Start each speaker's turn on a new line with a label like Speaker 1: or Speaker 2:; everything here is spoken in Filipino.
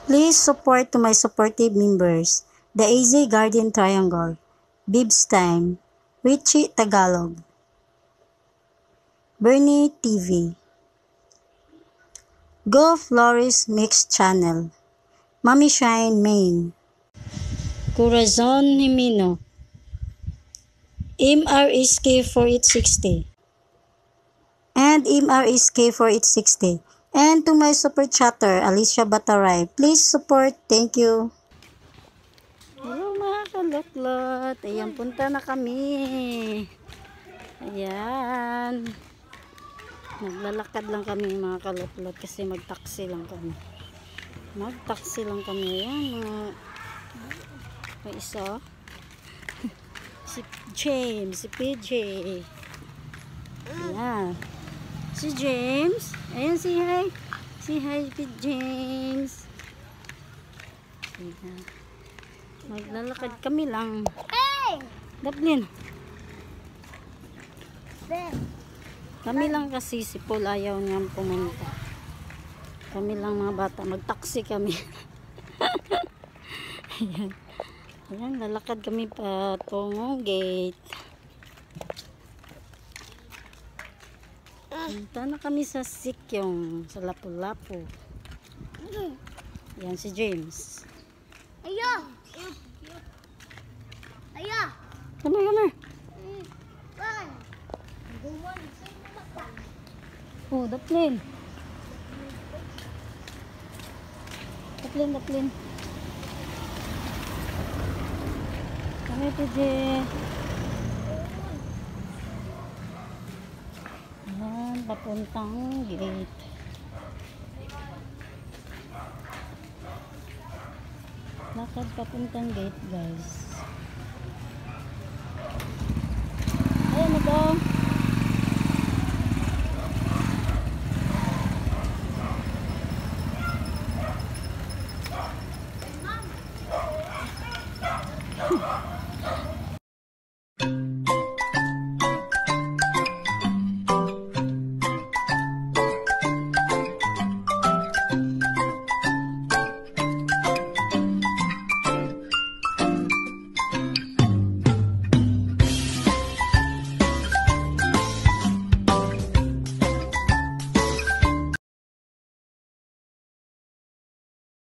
Speaker 1: Please support to my supportive members, the AZ Guardian Triangle, Bibs Time, Richie Tagalog, Bernie TV, Go Flores Mix Channel, Mami Shine Main, Corazon Himino, MRSK 4860, and MRSK 4860. And to my super chatter, Alicia Bataray, please support. Thank you. Hello mga kalotlot. Ayan, punta na kami. Ayan. Naglalakad lang kami mga kalotlot kasi mag-taxi lang kami. Ayan, may isa. Si James, si PJ. Ayan. Si James. Ayan, si hi. Si hi, James. Ayan. Maglalakad kami lang.
Speaker 2: Hey!
Speaker 1: Daplin.
Speaker 2: Ben.
Speaker 1: Kami lang kasi si Paul ayaw niyang pumunta. Kami lang mga bata. Mag-taxi kami. Ayan. Ayan, lalakad kami patungong gate. Punta na kami sa Sikyong, sa Lapu-Lapu. Yan si James.
Speaker 2: Ayo! Ayo!
Speaker 1: Come.
Speaker 2: Kan!
Speaker 1: Oh, Daplin. Daplin. Kami PJ. Ayan, papuntang gate. Lakad papuntang gate, guys. Ayan, ito.